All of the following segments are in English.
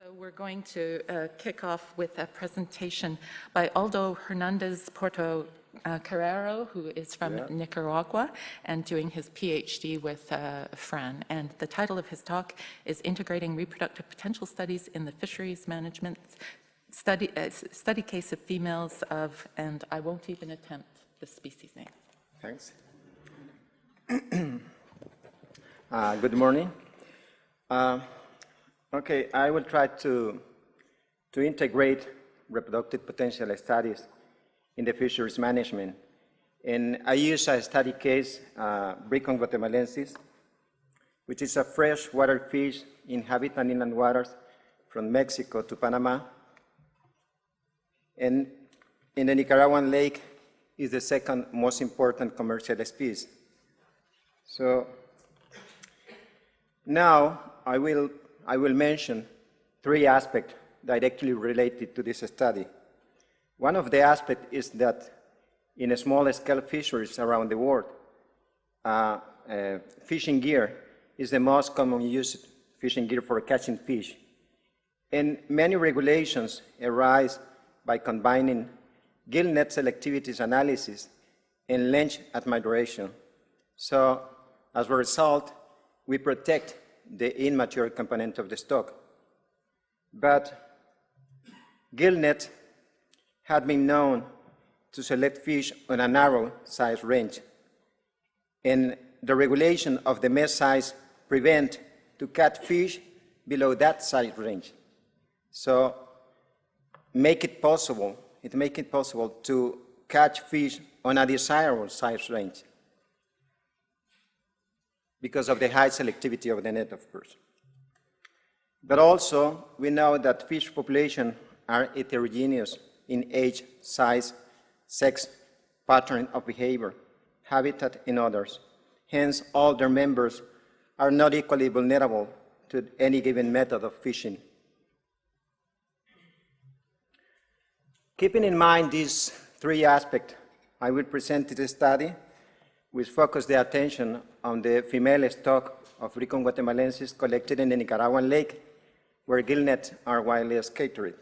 So we're going to kick off with a presentation by Aldo Hernandez Porto Carrero, who is from Nicaragua and doing his PhD with Fran. And the title of his talk is Integrating Reproductive Potential Studies in the Fisheries Management Study Case of Females of, and I won't even attempt the species name. Thanks. Good morning. Okay, I will try to integrate reproductive potential studies in the fisheries management. And I use a study case, Brycon guatemalensis, which is a freshwater fish inhabiting inland waters from Mexico to Panama. And in the Nicaraguan lake is the second most important commercial species. So now I will mention three aspects directly related to this study. One of the aspects is that in small-scale fisheries around the world, fishing gear is the most common used fishing gear for catching fish. And many regulations arise by combining gill net selectivity analysis and length at maturation. So as a result, we protect the immature component of the stock. But gill net had been known to select fish on a narrow size range. And the regulation of the mesh size prevent to catch fish below that size range. So it make it possible to catch fish on a desirable size range because of the high selectivity of the net, of course. But also, we know that fish populations are heterogeneous in age, size, sex, pattern of behavior, habitat, and others. Hence, all their members are not equally vulnerable to any given method of fishing. Keeping in mind these three aspects, I will present this study which focus the attention on the female stock of Brycon guatemalensis collected in the Nicaraguan lake, where gill nets are widely scattered.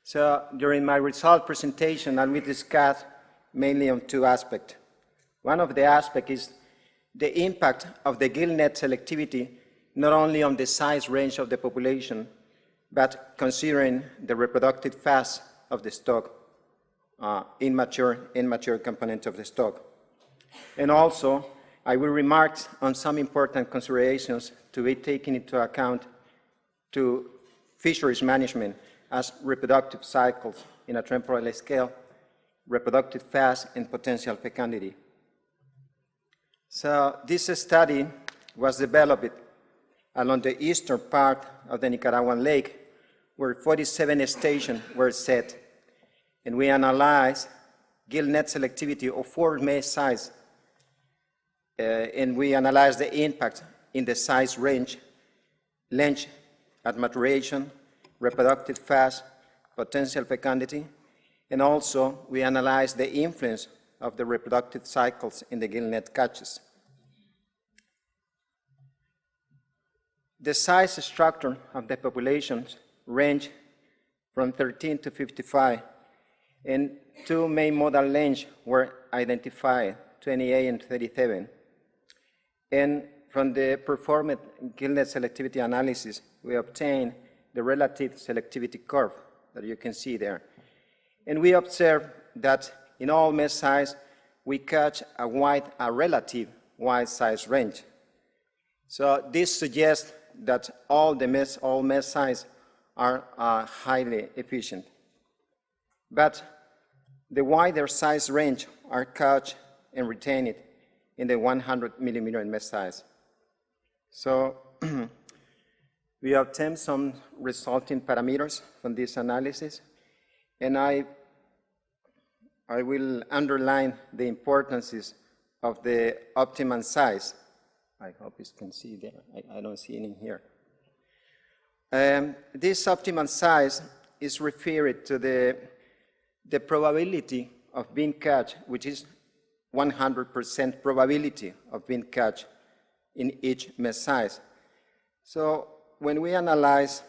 So during my result presentation, I will discuss mainly on two aspects. One of the aspects is the impact of the gill net selectivity, not only on the size range of the population, but considering the reproductive phase of the stock, immature component of the stock. And also, I will remark on some important considerations to be taken into account to fisheries management as reproductive cycles in a temporal scale, reproductive phase, and potential fecundity. So this study was developed along the eastern part of the Nicaraguan lake, where 47 stations were set. And we analyzed gill net selectivity of 4 mesh size, and we analyzed the impact in the size range, length at maturation, reproductive phase, potential fecundity, and also we analyzed the influence of the reproductive cycles in the gill net catches. The size structure of the populations range from 13 to 55, and two main modal lengths were identified, 28 and 37. And from the performed gill net selectivity analysis, we obtained the relative selectivity curve that you can see there. And we observed that in all mesh size, we catch a relative wide size range. So this suggests that all mesh size are highly efficient. But the wider size range are caught and retained in the 100 millimeter mesh size. So we obtained some resulting parameters from this analysis, and I will underline the importance of the optimum size. I hope you can see there. I don't see any here. This optimum size is referred to the probability of being caught, which is 100% probability of being caught in each mesh size. So when we analyze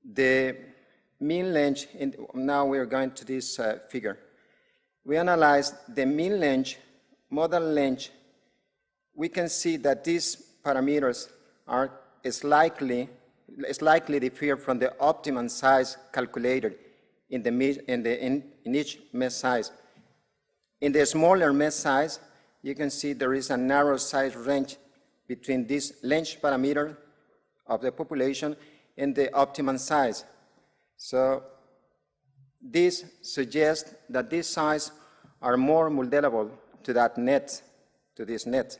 the mean length, now we're going to this figure. We analyze the mean length, modal length. We can see that these parameters are slightly differ from the optimum size calculated in each mesh size. In the smaller mesh size, you can see there is a narrow size range between this length parameter of the population and the optimum size. So this suggests that these sizes are more vulnerable to that net, to this net,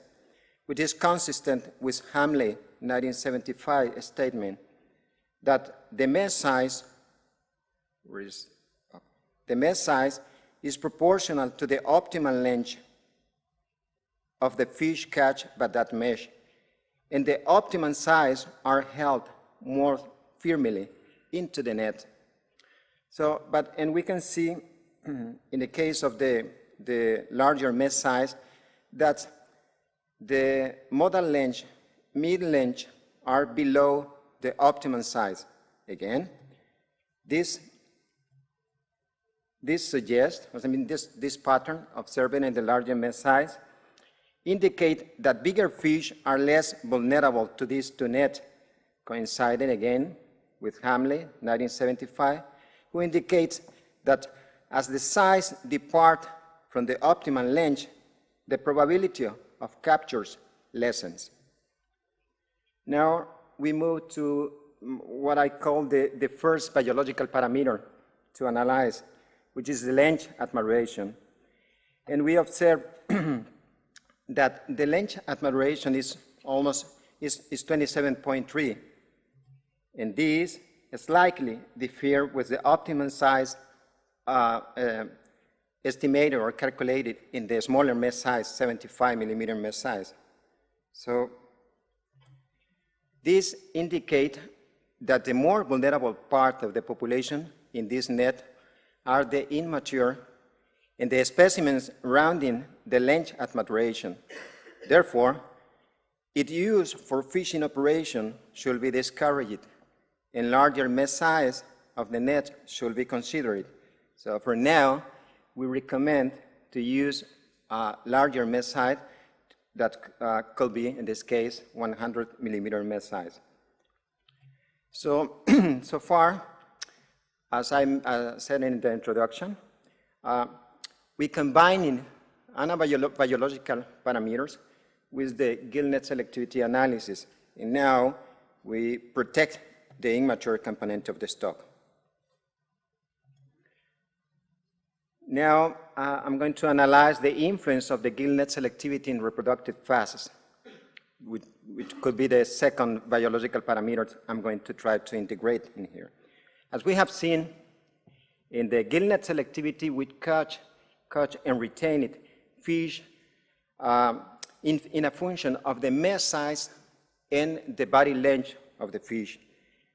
which is consistent with Hamley 1975 statement that the mesh size is proportional to the optimal length of the fish catch by that mesh, and the optimum size are held more firmly into the net. So, and we can see in the case of the larger mesh size that the modal length, mid length are below the optimum size. Again, this suggests, this pattern observed in the larger mesh size indicate that bigger fish are less vulnerable to these two nets, coinciding again with Hamley, 1975, who indicates that as the size depart from the optimal length, the probability of captures lessens. Now we move to what I call the first biological parameter to analyze, which is the length at maturation. And we observe that the length at maturation is 27.3. And these slightly differ with the optimum size estimated or calculated in the smaller mesh size, 75 millimeter mesh size. So these indicate that the more vulnerable part of the population in this net are the immature and the specimens rounding the length at maturation. Therefore, its use for fishing operation should be discouraged, and larger mesh size of the net should be considered. So for now, we recommend to use a larger mesh size that could be, in this case, 100 millimeter mesh size. So, so far, as I said in the introduction, we combining anabiological parameters with the gill net selectivity analysis, and now we protect the immature component of the stock. Now, I'm going to analyze the influence of the gill net selectivity in reproductive phases, which could be the second biological parameter I'm going to try to integrate in here. As we have seen, in the gill net selectivity, we catch and retain it, fish in a function of the mesh size and the body length of the fish.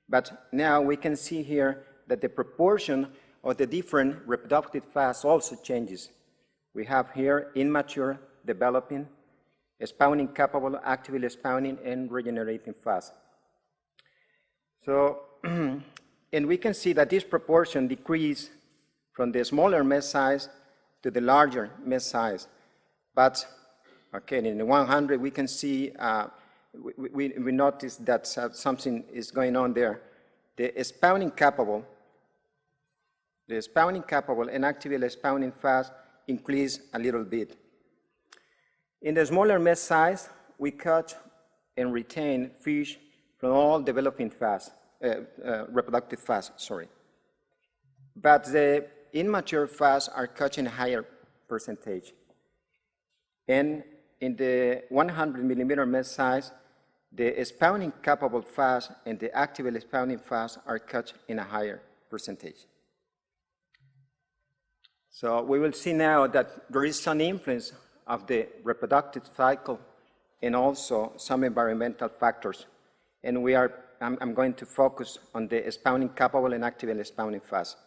But now we can see here that the proportion of the different reproductive phases also changes. We have here immature, developing, spawning capable, actively spawning, and regenerating phase. So, and we can see that this proportion decreases from the smaller mesh size to the larger mesh size. But, okay, in the 100, we can see, we notice that something is going on there. The spawning capable and actively spawning phase increase a little bit. In the smaller mesh size, we catch and retain fish from all developing phase, reproductive phase, sorry. But the immature phase are caught in a higher percentage. And in the 100 millimeter mesh size, the spawning capable phase and the actively spawning phase are caught in a higher percentage. So we will see now that there is some influence of the reproductive cycle and also some environmental factors. And I'm going to focus on the spawning capable and actively spawning phase.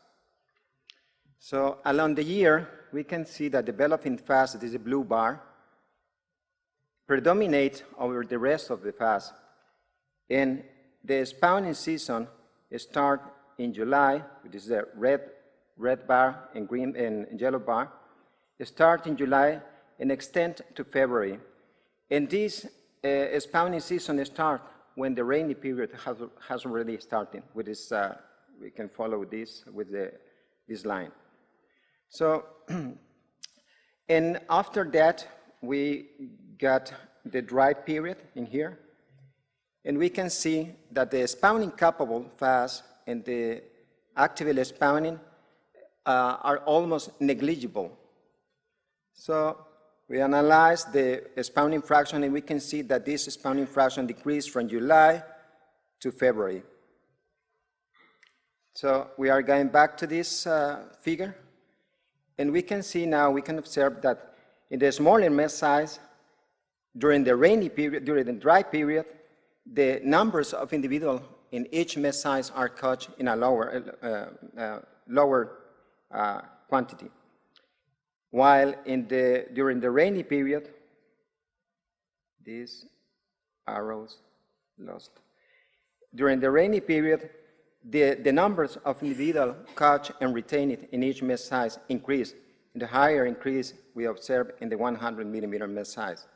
So along the year, we can see that developing phase, this is a blue bar, predominate over the rest of the phase. And the spawning season starts in July, which is the red bar and green and yellow bar. It starts in July and extends to February. And this spawning season starts when the rainy period has already started. With this, we can follow this with this line. So, and after that, we got the dry period in here. And we can see that the spawning capable phase and the actively spawning are almost negligible. So we analyze the spawning fraction, and we can see that this spawning fraction decreased from July to February. So we are going back to this figure, and we can see now, we can observe that in the smaller mesh size, during the rainy period, during the dry period, the numbers of individuals in each mesh size are caught in a lower quantity. While during the rainy period, these arrows lost. During the rainy period, the numbers of individuals caught and retained in each mesh size increase. The higher increase we observe in the 100 millimeter mesh size.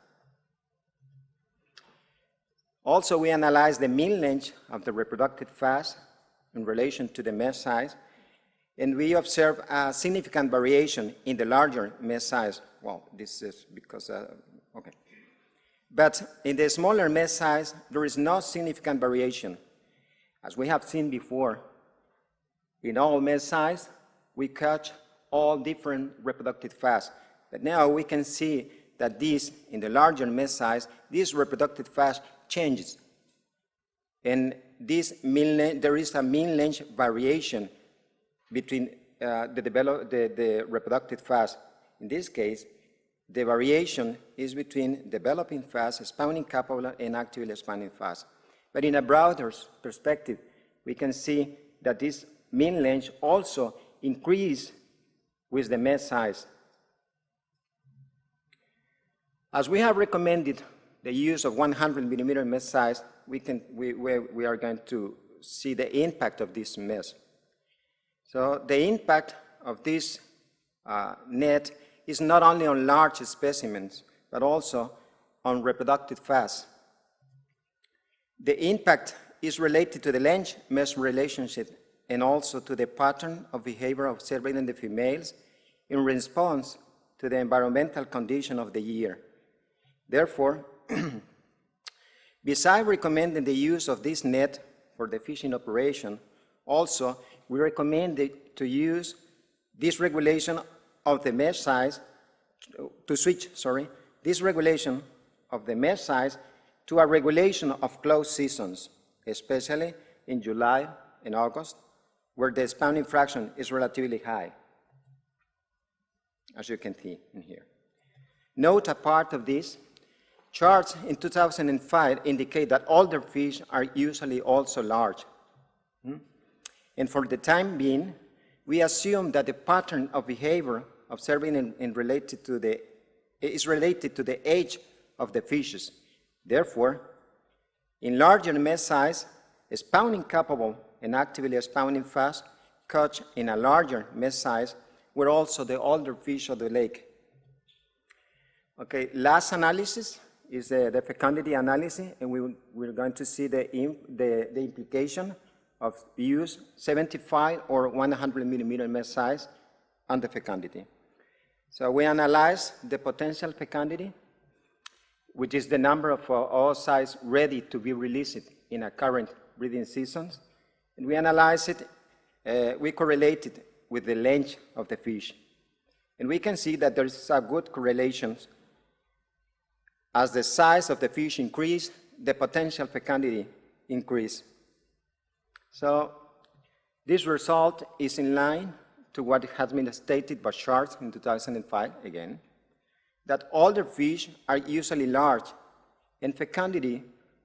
Also, we analyze the mean length of the reproductive phase in relation to the mesh size, and we observe a significant variation in the larger mesh size. Well, this is because, okay. But in the smaller mesh size, there is no significant variation. As we have seen before, in all mesh size, we catch all different reproductive phases. But now we can see that this, in the larger mesh size, this reproductive phase changes. And this there is a mean length variation between the reproductive phase. In this case, the variation is between developing phase, spawning capable, and actively spawning phase. But in a broader perspective, we can see that this mean length also increases with the mesh size. As we have recommended the use of 100 millimeter mesh size, we are going to see the impact of this mesh. So the impact of this net is not only on large specimens, but also on reproductive phase. The impact is related to the length-mesh relationship and also to the pattern of behavior observed in the females in response to the environmental condition of the year. Therefore, besides recommending the use of this net for the fishing operation, also we recommend to use this regulation of the mesh size, this regulation of the mesh size to a regulation of closed seasons, especially in July and August, where the spawning fraction is relatively high, as you can see in here. Note a part of this. Charts in 2005 indicate that older fish are usually also large. And for the time being, we assume that the pattern of behavior observing is related to the age of the fishes. Therefore, in larger mesh size, spawning capable and actively spawning fast caught in a larger mesh size were also the older fish of the lake. Okay, last analysis is the fecundity analysis, and we're going to see the implication of use 75 or 100 millimeter mesh size on the fecundity. So we analyze the potential fecundity, which is the number of oocytes ready to be released in a current breeding season. And we analyze it, we correlate it with the length of the fish. And we can see that there is a good correlation. As the size of the fish increase, the potential fecundity increase. So this result is in line to what has been stated by Charles in 2005 again, that older fish are usually large, and fecundity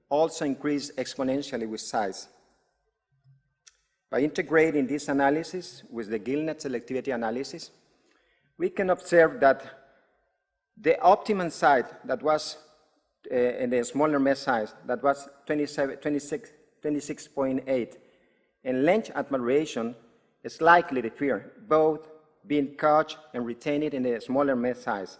also increases exponentially with size. By integrating this analysis with the gillnet selectivity analysis, we can observe that the optimum site that was in the smaller mesh size, that was 26.8. And length at maturation is likely to differ, both being caught and retained in the smaller mesh size.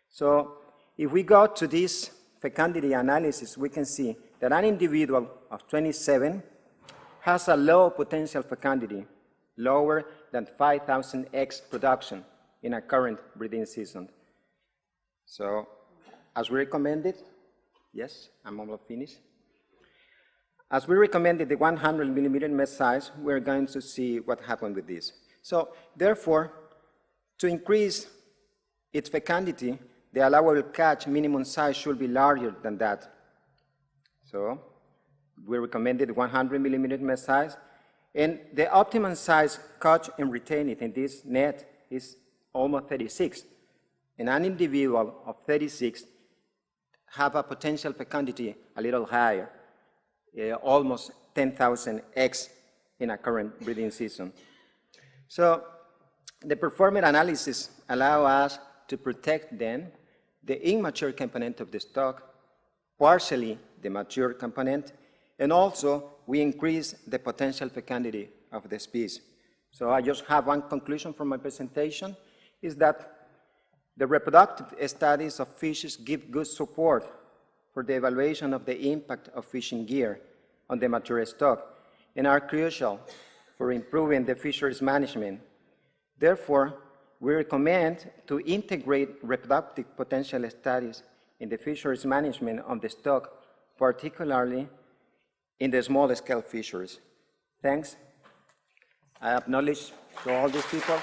So if we go to this fecundity analysis, we can see that an individual of 27 has a low potential fecundity, lower than 5,000 eggs production in a current breeding season. So, as we recommended, yes, I'm almost finished. As we recommended the 100 millimeter mesh size, we're going to see what happened with this. So, therefore, to increase its fecundity, the allowable catch minimum size should be larger than that. So, we recommended 100 millimeter mesh size, and the optimum size caught and retained in this net is almost 36. And an individual of 36 have a potential fecundity a little higher, almost 10,000 eggs in a current breeding season. So the performance analysis allow us to protect then the immature component of the stock, partially the mature component, and also we increase the potential fecundity of the species. So I just have one conclusion from my presentation, is that the reproductive studies of fishes give good support for the evaluation of the impact of fishing gear on the mature stock and are crucial for improving the fisheries management. Therefore, we recommend to integrate reproductive potential studies in the fisheries management of the stock, particularly in the small-scale fisheries. Thanks. I acknowledge to all these people.